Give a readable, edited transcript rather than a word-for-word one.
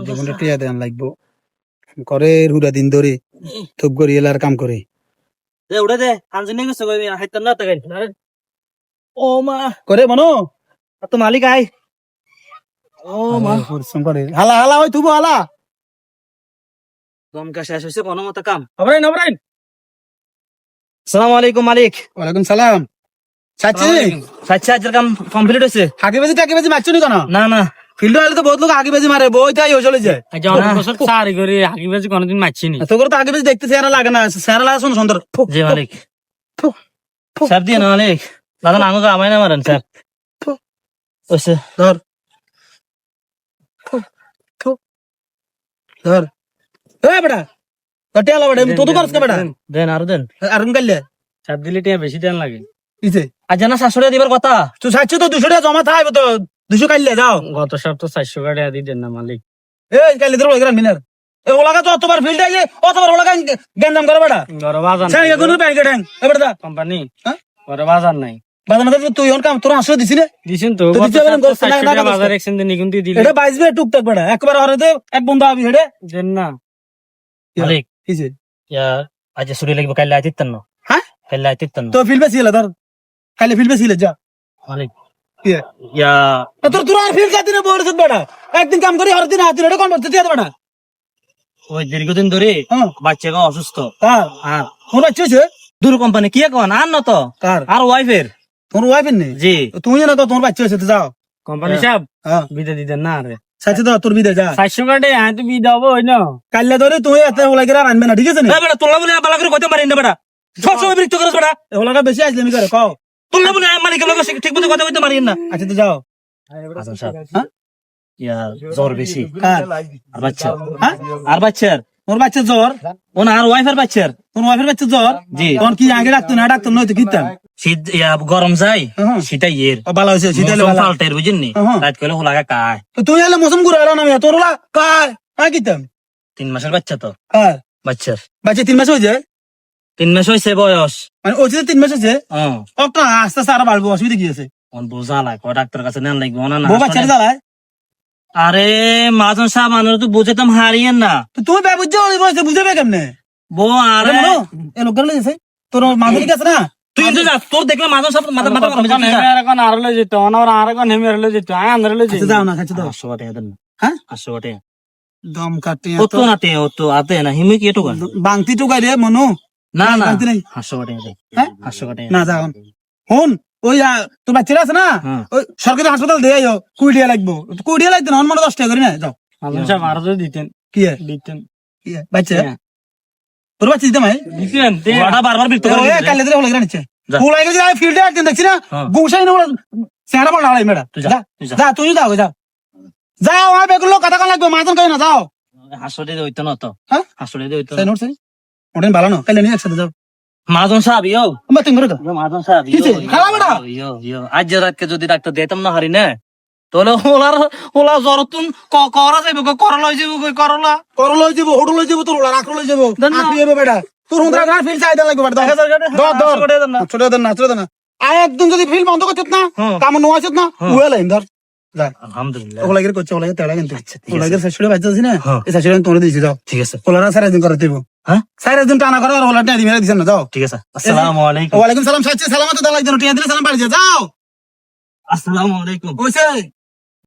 জীবনে টিয়া দেন লাগবো করে রুরা দিন ধরে থুপ করি এলার কাম করে উঠে দে আনজিনে গেছে হাইতাম না তাকাই ও মা করে মনো তো মালিক আই ও মা পরিশ্রম করে হালা হালা ওই থুবো হালা দমকা শেষ হয়েছে কোনো মতো কাম অবরাইন অবরাইন আসসালামু আলাইকুম মালিক ওয়ালাইকুম সালাম চাচি সাচ্চা আজের কাম কমপ্লিট হয়েছে হাগে বাজি টাকে বাজি মারছো নি কেন না না ফিল্ড হলে তো বহুত লোক আগে বাজি মারে বই তাই চলে যায় অনেক বছর সারি করে আগে বাজি কোনোদিন মারছিনি তো করে তো আগে বাজি দেখতে চেহারা লাগে না চেহারা লাগে শুন সুন্দর জি মালিক স্যার দিয়ে না মালিক দাদা আঙুকে আমায় না মারেন স্যার ওইসে ধর ধর এ বেটা টিয়া লা বেটা তো তো করছ বেটা দেন আর দেন আর কাইলে চাপ দিলে টিয়া বেশি দেন লাগে ইছে আজ জানা 700 দিবার কথা তো 700 তো 200 টাকা জমা থাকবে তো 200 কাইলে যাও গত সপ্তাহ 400 টাকা দিয়ে দেন না মালিক এই কাইলে ধরো এগুলা মিনার এ ওলাকা তো অতবার ফিল্ড আইলে অতবার ওলাকা গেন্দাম করে বেটা ঘরে বাজার সাই এগুলো ব্যাংকে ঠ্যাং এ বেটা কোম্পানি হ্যাঁ ঘরে বাজার নাই বাজার না তুই ওর কাম তোর আসলে দিছি রে দিছেন তো তো দিতে পারেন, গোস্ত নাই, না গোস্ত। বাজার এক্সচেঞ্জ নিগুন দিয়ে দিলে এটা বাইজবে টুকটাক বেটা একবার হরেতে এক বন্ধু আবি হেডে দেন না মালিক কিছে ইয়া আজ ছুটি লাগবে কাল আইতেন না হ্যাঁ কাল আইতেন না তো ফিল্ড বেসিলে ধর কাইলে ফিল্ড বেসিলে যা মালিক কি ইয়া তোর তোর আর ফিল্ড যাতি না বড় বেটা একদিন কাম করি হরদিন হাতি রেডে কোন করতে দিতে বেটা ওই দীর্ঘদিন ধরে হ্যাঁ বাচ্চাকে অসুস্থ কার আর কোন বাচ্চা দূর কোম্পানি কি কোন আর না তো কার আর ওয়াইফের তোর ওয়াইফ নেই জি তুমি না তো তোমার বাচ্চা হয়েছে তো যাও কোম্পানি সাহেব হ্যাঁ বিদে দিতেন না আরে সাথে তো তোর বিদে যা 400 কাটে হ্যাঁ তো বিদে হবো ওই না কাইলে ধরে তুই এত ওলাই করে আনবে না ঠিক আছে না বেটা তোলা বলে বালা করে কইতে পারেন না বেটা সব সময় বিরক্ত করছ বেটা ওলাকা বেশি আসলে আমি করে কও তোলা বলে মালিকের লগে ঠিক মতো কথা কইতে পারেন না আচ্ছা তো যাও আচ্ছা সাহেব হ্যাঁ ইয়া জ্বর বেশি কার আর বাচ্চা হ্যাঁ আর বাচ্চার তোর বাচ্চা জ্বর ওনা আর ওয়াইফের বাচ্চার তোর ওয়াইফের বাচ্চা জ্বর জি তখন কি আগে ডাক্তার না ডাক্তার নয় তো কিতাম শীত ইয়া গরম যায় হ্যাঁ। সেটা ইয়ের ভালো হয়েছে শীতালে ভালো পাল্টের বুঝেন নি হ্যাঁ। রাত কইলে হোলাগা কায় তো তুই এলে মৌসুম ঘুরে এলো না আমি তোর ওলা কার হ্যাঁ কিতাম 3 মাসের বাচ্চা তো কার বাচ্চার বাচ্চা 3 মাস হয়েছে 3 মাস হইছে বয়স মানে ওই যে 3 মাস হয়েছে হ্যাঁ একটা আস্তে আস্তে আরো বাড়বো অসুবিধা কি আছে কোন বোঝা লাগে ডাক্তার কাছে নেন লাগবে ওনা না বউ বাচ্চাটা জ্বালায় আরে মাজন সাহেব আনার তো বুঝাতাম হারিয়েন না তো তুই বে বুঝছে ওই বয়সে বুঝাবে কেমনে বউ আরে আরে মনো এ লোক গেলে আছে তোর মাধুরী আছে না তুই কিন্তু যা তোর দেখলে মাজন সাহেব মাথা মাথা গরম হয়ে যায় এখন আর লই যেত অনার আর এখন হেমে লই যেত আয় আন্দার লই আচ্ছা যাও না খাচ্ছ দাও 800 টাকা দেন হ্যাঁ 800 টাকা দম কাটে ও তো নাতে ও তো আতে না হিমে কি এটুকু বাংতি টুকাই রে মনু না না বাংতি নাই 800 টাকা দে হ্যাঁ 800 টাকা না যাও হন ওই তোর বাচ্চারা আছে না হ্যাঁ। ওই সরকারি হাসপাতাল দিয়ে আইও কুইডিয়া লাগবো কুইডিয়া লাগতো না মানে 10 টাকা করি না যাও মাঝে সাহেব আর যদি দিতেন কি দিতেন কি বাচ্চা তোর বাচ্চা দিতে মাই দিতেন ওটা বারবার বিরক্ত করে ওই কালে ধরে হলে নিচ্ছে যা। ওলাই গেছে ফিল্ডে একদিন দেখছি না হ্যাঁ। গুছাই না চেহারা বড় হারাই মেডা তুই যা, যা তুই যা। যা তুই যাও যাও যাও আমার বেগুলো কথা কন লাগবে মাজন কই না যাও 800 টাকা হইতো না তো হ্যাঁ 800 টাকা হইতো সেই নোট সেই ওটা ভালো না কালে নিয়ে একসাথে যাও মাজন সাহেব ইয়ো আমরা তিন করে দাও মাজন সাহেব কিছে? খালা বেটা? ইয়ো ইয়ো আজ রাতকে যদি ডাক্তার দিতাম না হারি না তাহলে ওলা জ্বর তুন করা যাইব করলা হই যাইব করলা করল লই যাব হোড় লই যাব তোর ওলা রাখল লই যাব দেন না। আপনি এবে বেটা তোর হুন্দ্রা গান ফিল চাইদা লাগবে বেটা 1000 টাকা দর দর 800 টাকা দেন না ছোট দেন না ছোট দেন না আয় একদম যদি ফিল বন্ধ করছত না হ্যাঁ। কাম নোয়াছত না হ্যাঁ। ওয়া লাইন ধর যা আলহামদুলিল্লাহ ওলা গিয়ে করছে ওলা গিয়ে তেড়া কিন্তু আচ্ছা, ঠিক আছে। ওলা গিয়ে শাশুড়ি বাচ্চা আছে না হ্যাঁ। এই শাশুড়ি তোরে দিছি যাও ঠিক আছে ওলারা সারা দিন করে দিব হ্যাঁ সারা দিন টানা করে আর ওলাটা দিবে দিছেন না যাও ঠিক আছে আসসালামু আলাইকুম ওয়ালাইকুম সালাম সাচ্চি সালামত দাও লাগজন টিয়া দিলে সালাম বাড়ি যাও আসসালামু আলাইকুম ওইছে